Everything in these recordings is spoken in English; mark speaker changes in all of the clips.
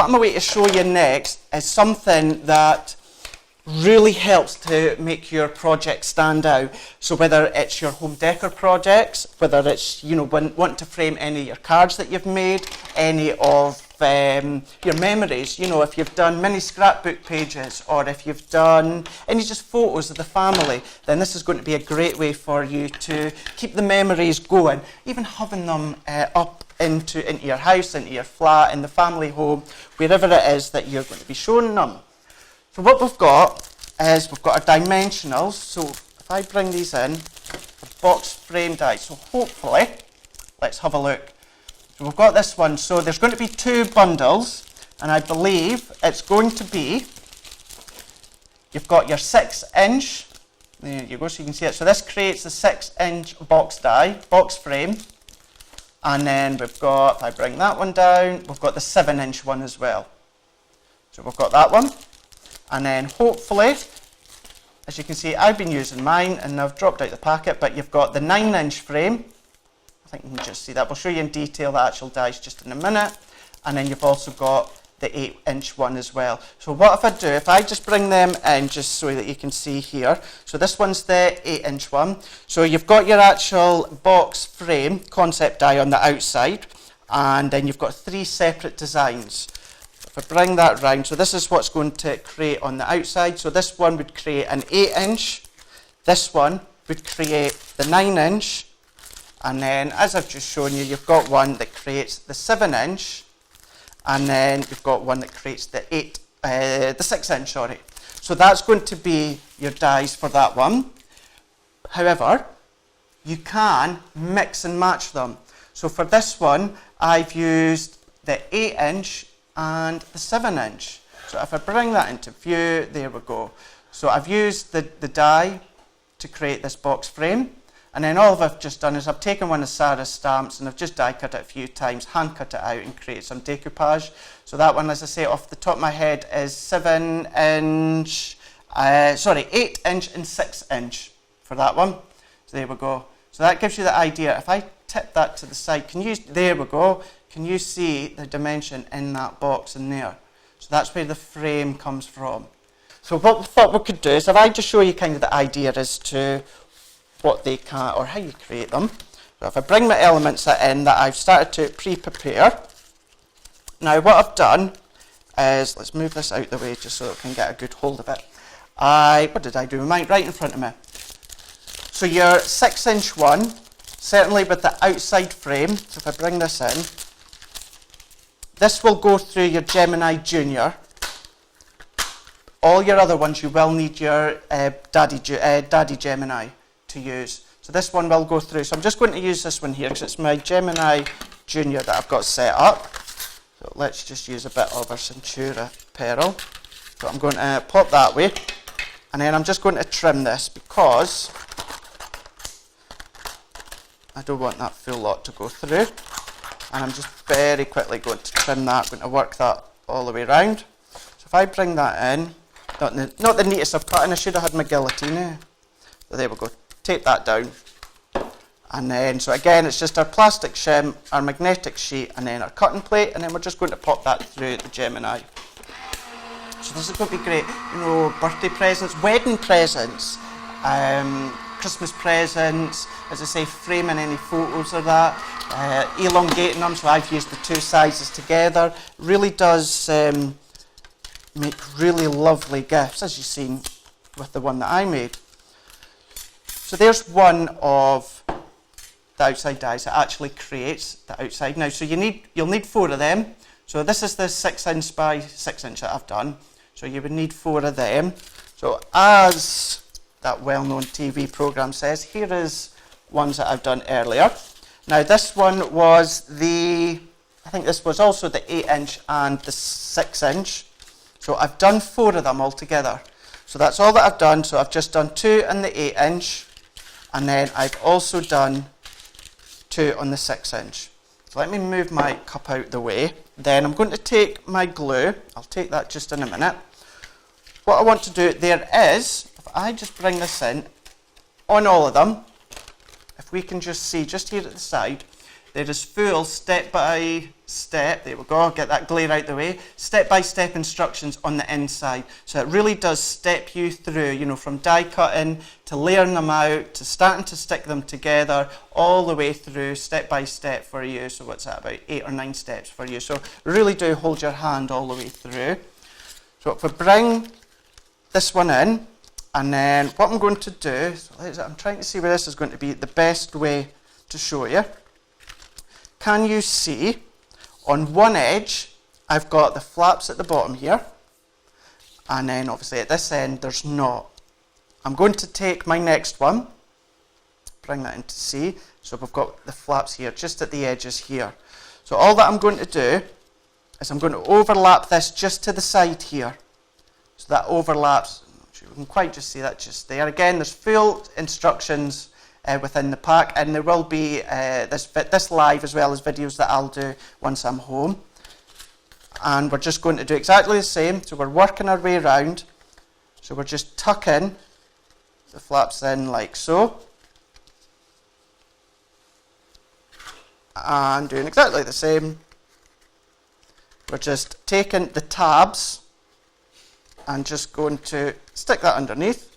Speaker 1: what I'm going to show you next is something that really helps to make your project stand out. So whether it's your home decor projects, whether it's, you know, want to frame any of your cards that you've made, any of your memories, you know, if you've done mini scrapbook pages, or if you've done any just photos of the family, then this is going to be a great way for you to keep the memories going, even having them up into your house, into your flat, in the family home, wherever it is that you're going to be showing them. So what we've got is we've got our dimensionals. So if I bring these in, the box frame dies. So hopefully, let's have a look. So we've got this one. So there's going to be 2 bundles, and I believe it's going to be, you've got your 6-inch, there you go, so you can see it. So this creates the 6-inch box frame. And then we've got, if I bring that one down, we've got the 7-inch one as well. So we've got that one. And then hopefully, as you can see, I've been using mine and I've dropped out the packet, but you've got the 9-inch frame. I think you can just see that. We'll show you in detail the actual dies just in a minute. And then you've also got the 8-inch one as well. So what if I do, if I just bring them in just so that you can see here. So this one's the 8-inch one. So you've got your actual box frame concept die on the outside, and then you've got 3 separate designs. If I bring that round, so this is what's going to create on the outside. So this one would create an 8-inch, this one would create the 9-inch, and then as I've just shown you, you've got one that creates the 7-inch, and then you've got one that creates the 6-inch, sorry. So that's going to be your dies for that one. However, you can mix and match them. So for this one, I've used the 8-inch and the 7-inch. So if I bring that into view, there we go. So I've used the die to create this box frame, and then all I've just done is I've taken one of Sarah's stamps and I've just die cut it a few times, hand cut it out and create some decoupage. So that one, as I say, off the top of my head is 8-inch and 6-inch for that one. So there we go. So that gives you the idea. If I tip that to the side, there we go. Can you see the dimension in that box in there? So that's where the frame comes from. So what we thought we could do is if I just show you kind of the idea as to what they can, or how you create them. So if I bring my elements in that I've started to pre-prepare. Now what I've done is, let's move this out the way just so I can get a good hold of it. What did I do with mine? Right in front of me. So your 6-inch one, certainly with the outside frame, so if I bring this in, this will go through your Gemini Junior. All your other ones you will need your Daddy Gemini to use. So this one will go through. So I'm just going to use this one here because it's my Gemini Junior that I've got set up. So let's just use a bit of our Centura Pearl. So I'm going to pop that way, and then I'm just going to trim this because I don't want that full lot to go through. And I'm just very quickly going to trim that, going to work that all the way around. So if I bring that in, not the neatest of cutting, I should have had my guillotine. So there we go, tape that down. And then, so again, it's just our plastic shim, our magnetic sheet, and then our cutting plate, and then we're just going to pop that through the Gemini. So this is going to be great, you know, birthday presents, wedding presents, Christmas presents, as I say, framing any photos of that, elongating them, so I've used the 2 sizes together. Really does make really lovely gifts, as you've seen with the one that I made. So there's one of the outside dies that actually creates the outside. Now, so you'll need 4 of them. So this is the 6-inch by 6-inch that I've done. So you would need 4 of them. So as that well-known TV program says, here is ones that I've done earlier. Now this one was I think this was also the 8-inch and the 6-inch. So I've done 4 of them altogether. So that's all that I've done. So I've just done 2 on the 8-inch, and then I've also done 2 on the 6-inch. So let me move my cup out the way. Then I'm going to take my glue. I'll take that just in a minute. What I want to do there is, if I just bring this in on all of them, if we can just see just here at the side, there is full step-by-step, there we go, get that glare out the way, step-by-step instructions on the inside. So it really does step you through, you know, from die cutting to layering them out to starting to stick them together, all the way through step-by-step for you. So what's that, about 8 or 9 steps for you. So really do hold your hand all the way through. So if we bring this one in, and then what I'm going to do, so I'm trying to see where this is going to be the best way to show you. Can you see on one edge I've got the flaps at the bottom here, and then obviously at this end there's not. I'm going to take my next one, bring that into C, so we've got the flaps here just at the edges here. So all that I'm going to do is I'm going to overlap this just to the side here, so that overlaps. You can quite just see that just there. Again, there's full instructions within the pack, and there will be this live as well as videos that I'll do once I'm home. And we're just going to do exactly the same. So we're working our way around. So we're just tucking the flaps in like so. And doing exactly the same. We're just taking the tabs and just going to stick that underneath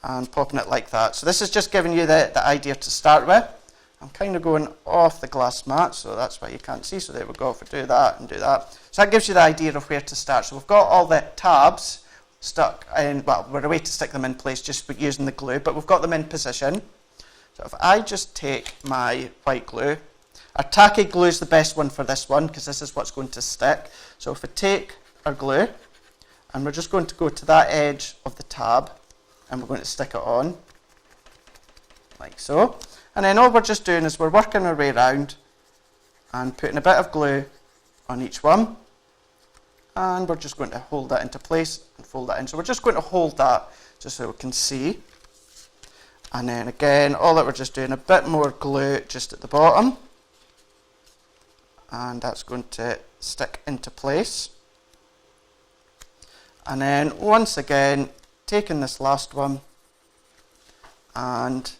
Speaker 1: and popping it like that. So this is just giving you the idea to start with. I'm kind of going off the glass mat, so that's why you can't see. So there we go, if we do that and do that. So that gives you the idea of where to start. So we've got all the tabs stuck in, well, we're a way to stick them in place just using the glue, but we've got them in position. So if I just take my white glue, our tacky glue is the best one for this one because this is what's going to stick. So if we take our glue, and we're just going to go to that edge of the tab, and we're going to stick it on, like so. And then all we're just doing is we're working our way around and putting a bit of glue on each one, and we're just going to hold that into place and fold that in. So we're just going to hold that just so we can see. And then again, all that we're just doing, a bit more glue just at the bottom, and that's going to stick into place. And then once again, taking this last one and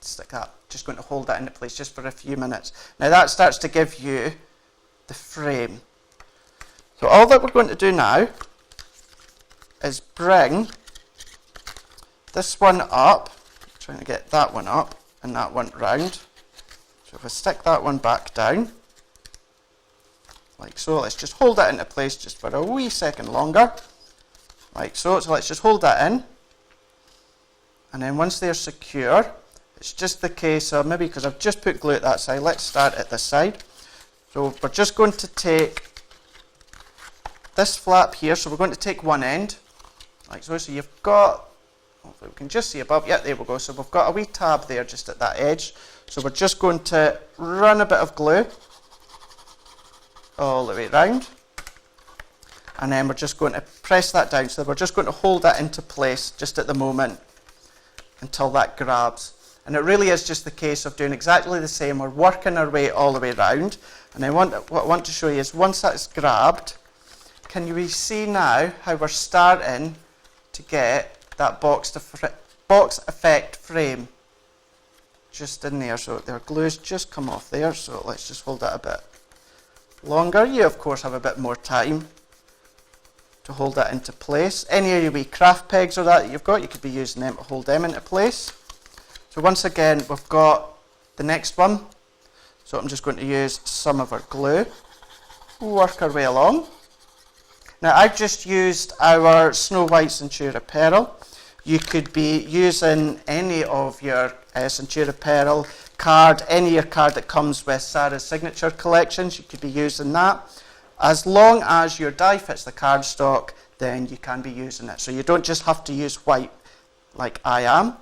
Speaker 1: stick that, just going to hold that into place just for a few minutes. Now that starts to give you the frame. So all that we're going to do now is bring this one up, trying to get that one up and that one round. So if I stick that one back down, like so, let's just hold that into place just for a wee second longer, like so. So let's just hold that in, and then once they're secure, it's just the case of, maybe because I've just put glue at that side, let's start at this side. So we're just going to take this flap here, so we're going to take one end, like so. So you've got, hopefully we can just see above, yeah, there we go. So we've got a wee tab there just at that edge. So we're just going to run a bit of glue all the way around, and then we're just going to press that down. So we're just going to hold that into place just at the moment until that grabs. And it really is just the case of doing exactly the same. We're working our way all the way around, and then what I want to show you is once that's grabbed, can you see now how we're starting to get that box effect frame just in there. So their glue's just come off there, so let's just hold that a bit longer. You of course have a bit more time to hold that into place. Any of your wee craft pegs or that you've got, you could be using them to hold them into place. So once again, we've got the next one. So I'm just going to use some of our glue, work our way along. Now I've just used our Snow White Centura Pearl. You could be using any of your Centura Pearl card, any of your card that comes with Sarah's signature collections, you could be using that. As long as your die fits the cardstock, then you can be using it. So you don't just have to use white like I am.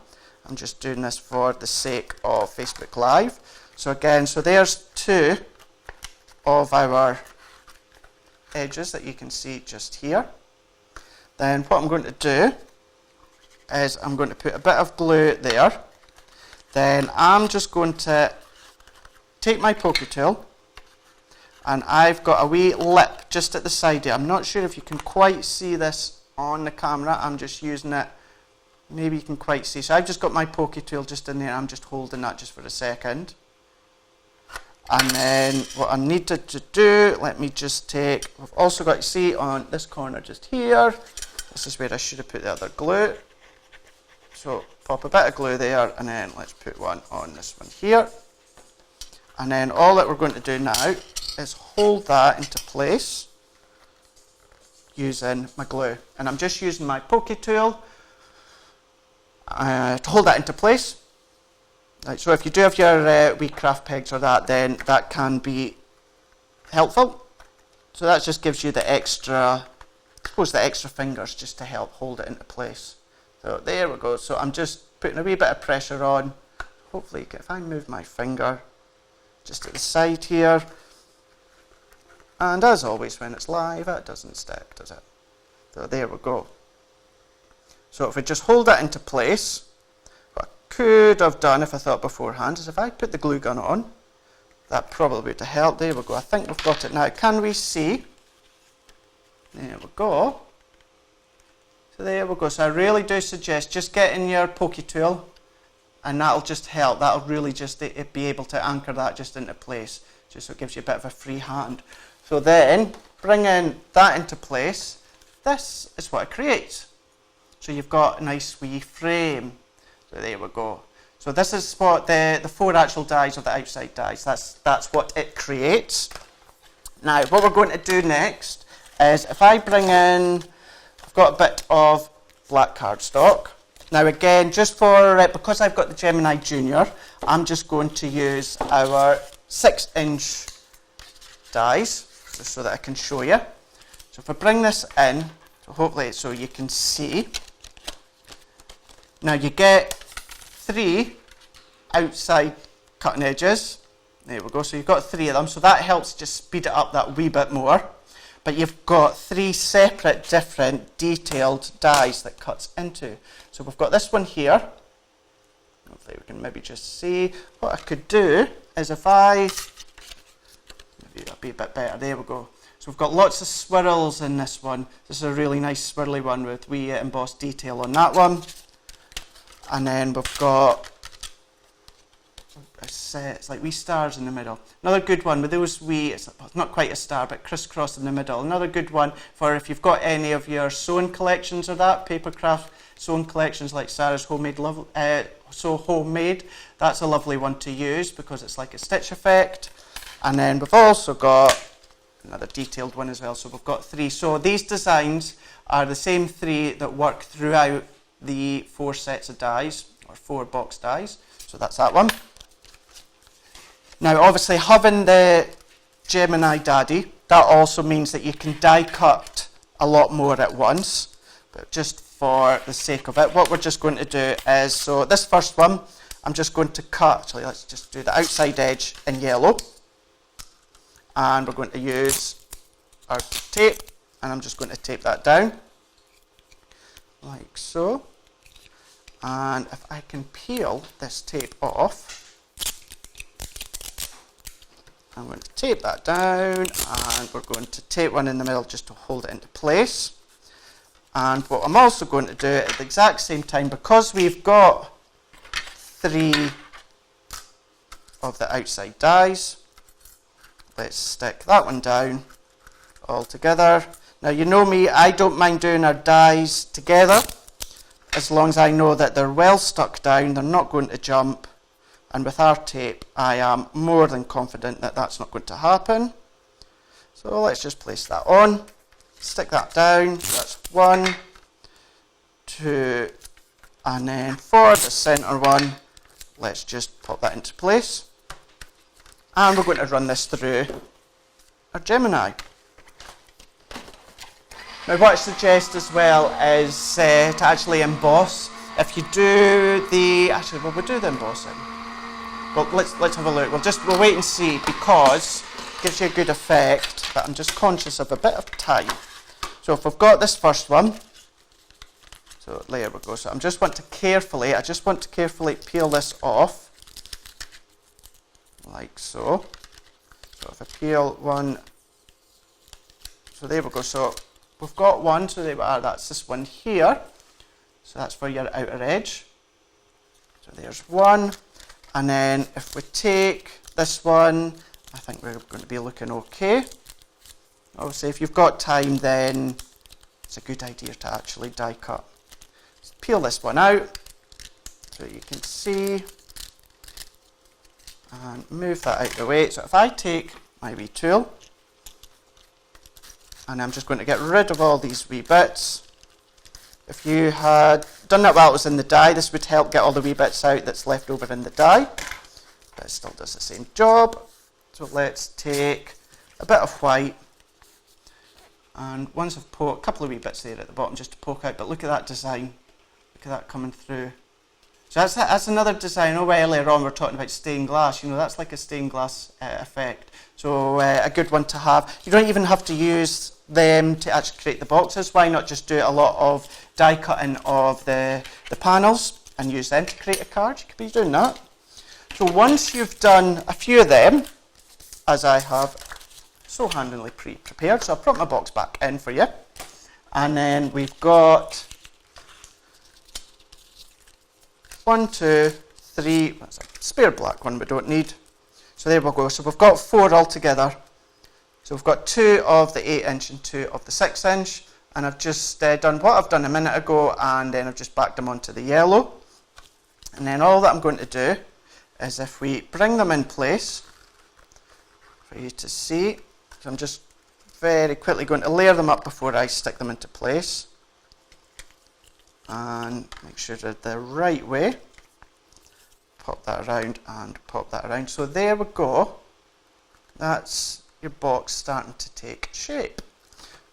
Speaker 1: I'm just doing this for the sake of Facebook Live. So again, so there's two of our edges that you can see just here. Then what I'm going to do is I'm going to put a bit of glue there. Then I'm just going to take my poker tool, and I've got a wee lip just at the side here. I'm not sure if you can quite see this on the camera. I'm just using it Maybe you can quite see. So I've just got my pokey tool just in there. I'm just holding that just for a second. And then what I needed to do, let me just take, we've also got to see on this corner just here, this is where I should have put the other glue. So pop a bit of glue there, and then let's put one on this one here. And then all that we're going to do now is hold that into place using my glue. And I'm just using my pokey tool to hold that into place. Right, so if you do have your wee craft pegs or that, then that can be helpful. So that just gives you the extra, I suppose the extra fingers just to help hold it into place. So there we go. So I'm just putting a wee bit of pressure on. Hopefully, if I move my finger just to the side here, and as always when it's live, it doesn't stick, does it? So there we go. So if we just hold that into place, could have done if I thought beforehand is if I put the glue gun on, that probably would have helped. There we go. I think we've got it now. Can we see? There we go. So there we go. So I really do suggest just getting your pokey tool, and that'll just help. That'll really just be able to anchor that just into place, just so it gives you a bit of a free hand. So then, bringing that into place, this is what it creates. So you've got a nice wee frame. So there we go. So this is what the 4 actual dies of the outside dies. That's what it creates. Now what we're going to do next is if I bring in, I've got a bit of black cardstock. Now again, just for, because I've got the Gemini Junior, I'm just going to use our 6-inch dies, just so that I can show you. So if I bring this in, so hopefully so you can see. Now you get 3 outside cutting edges. There we go. So you've got 3 of them. So that helps just speed it up that wee bit more. But you've got 3 separate, different, detailed dies that cuts into. So we've got this one here. Hopefully we can maybe just see. What I could do is if maybe that'll be a bit better. There we go. So we've got lots of swirls in this one. This is a really nice swirly one with wee embossed detail on that one. And then we've got it's like wee stars in the middle. Another good one with those wee, it's not quite a star, but crisscross in the middle. Another good one for if you've got any of your sewing collections or that, papercraft sewing collections like Sarah's Homemade So Homemade. That's a lovely one to use because it's like a stitch effect. And then we've also got another detailed one as well. So we've got 3. So these designs are the same 3 that work throughout the 4 sets of dies, or 4 box dies. So that's that one. Now obviously having the Gemini Daddy, that also means that you can die cut a lot more at once. But just for the sake of it, what we're just going to do is, so this first one, I'm just going to cut, actually let's just do the outside edge in yellow. And we're going to use our tape, and I'm just going to tape that down. Like so. And if I can peel this tape off, I'm going to tape that down, and we're going to tape one in the middle just to hold it into place. And what I'm also going to do at the exact same time, because we've got 3 of the outside dies, let's stick that one down all together. Now you know me, I don't mind doing our dies together as long as I know that they're well stuck down, they're not going to jump, and with our tape I am more than confident that that's not going to happen. So let's just place that on, stick that down. That's 1, 2, and then for the centre one, let's just pop that into place, and we're going to run this through our Gemini. Now what I suggest as well is to actually emboss. If you do the, actually will we do the embossing? Well, let's have a look. We'll wait and see, because it gives you a good effect, but I'm just conscious of a bit of time. So if we've got this first one, so there we go. So I just want to carefully peel this off, like so. So if I peel one, so there we go. So we've got one, so there we are, that's this one here. So that's for your outer edge. So there's one. And then if we take this one, I think we're going to be looking okay. Obviously, if you've got time, then it's a good idea to actually die cut. Just peel this one out so you can see. And move that out of the way. So if I take my wee tool, and I'm just going to get rid of all these wee bits. If you had done that while it was in the die, this would help get all the wee bits out that's left over in the die. But it still does the same job. So let's take a bit of white. And once I've poked a couple of wee bits there at the bottom just to poke out, but look at that design. Look at that coming through. So that's another design. Oh, earlier on we were talking about stained glass. You know, that's like a stained glass effect. So a good one to have. You don't even have to use them to actually create the boxes. Why not just do a lot of die cutting of the panels and use them to create a card? You could be doing that. So once you've done a few of them, as I have so handily pre-prepared, so I'll put my box back in for you. And then we've got 1, 2, 3, that's a spare black one we don't need. So there we go. So we've got 4 altogether. So we've got 2 of the 8-inch and 2 of the 6-inch. And I've just done what I've done a minute ago, and then I've just backed them onto the yellow. And then all that I'm going to do is if we bring them in place for you to see. So I'm just very quickly going to layer them up before I stick them into place. And make sure they're the right way. Pop that around and pop that around. So there we go. That's your box starting to take shape.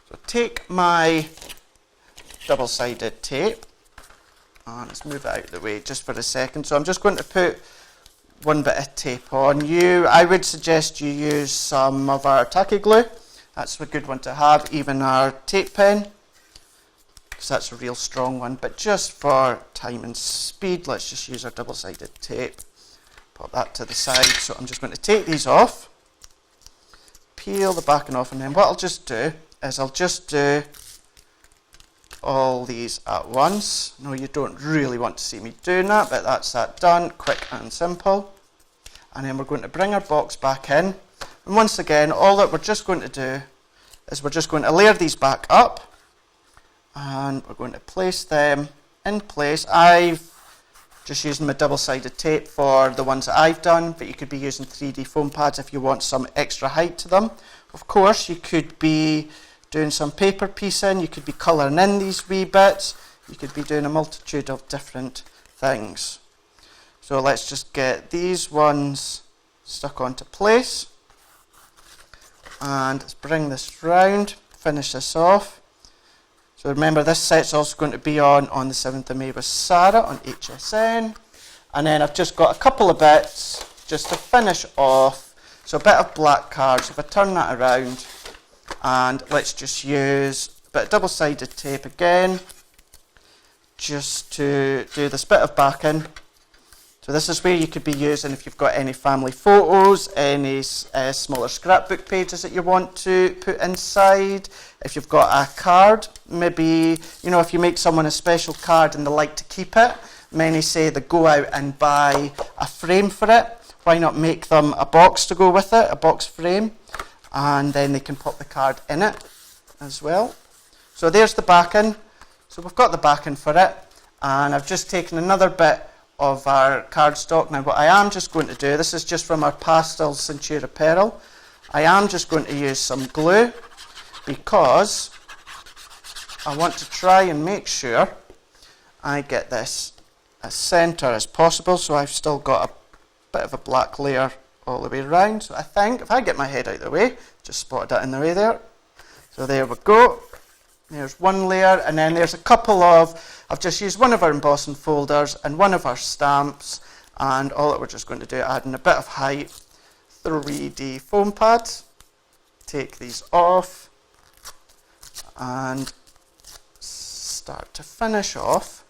Speaker 1: So take my double-sided tape and let's move it out of the way just for a second. So I'm just going to put one bit of tape on. I would suggest you use some of our tacky glue. That's a good one to have, even our tape pen, because that's a real strong one. But just for time and speed, let's just use our double-sided tape. Pop that to the side. So I'm just going to take these off, peel the backing off, and then what I'll just do is I'll just do all these at once. No, you don't really want to see me doing that, but that's that done, quick and simple. And then we're going to bring our box back in. And once again, all that we're just going to do is we're just going to layer these back up. And we're going to place them in place. I've just using my double-sided tape for the ones that I've done, but you could be using 3D foam pads if you want some extra height to them. Of course, you could be doing some paper piecing, you could be colouring in these wee bits, you could be doing a multitude of different things. So let's just get these ones stuck onto place. And let's bring this round, finish this off. So remember, this set's also going to be on the 7th of May with Sarah on HSN. And then I've just got a couple of bits just to finish off. So a bit of black cards. If I turn that around, and let's just use a bit of double-sided tape again, just to do this bit of backing. So this is where you could be using if you've got any family photos, any smaller scrapbook pages that you want to put inside. If you've got a card, maybe, you know, if you make someone a special card and they like to keep it, many say they go out and buy a frame for it. Why not make them a box to go with it, a box frame, and then they can put the card in it as well. So there's the backing. So we've got the backing for it, and I've just taken another bit of our cardstock. Now what I am just going to do, this is just from our Pastel Centura Pearl, I am just going to use some glue because I want to try and make sure I get this as centre as possible. So I've still got a bit of a black layer all the way around. So I think if I get my head out of the way, just spotted that in the way there. So there we go. There's one layer, and then there's a couple of, I've just used one of our embossing folders and one of our stamps, and all that we're just going to do, adding a bit of height, 3D foam pads, take these off, and start to finish off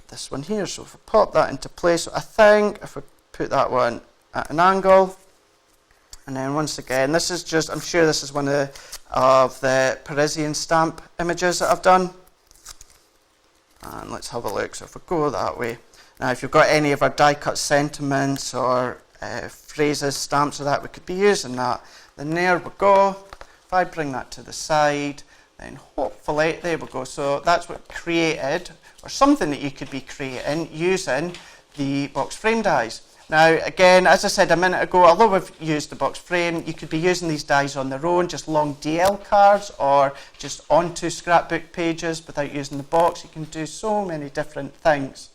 Speaker 1: this one here. So if we pop that into place, so I think if we put that one at an angle, and then once again, this is just, I'm sure this is one of the Parisian stamp images that I've done. And let's have a look. So if we go that way. Now, if you've got any of our die-cut sentiments or phrases, stamps or that, we could be using that. Then there we go. If I bring that to the side, then hopefully, there we go. So that's what created, or something that you could be creating using the box frame dies. Now, again, as I said a minute ago, although we've used the box frame, you could be using these dies on their own, just long DL cards, or just onto scrapbook pages without using the box. You can do so many different things.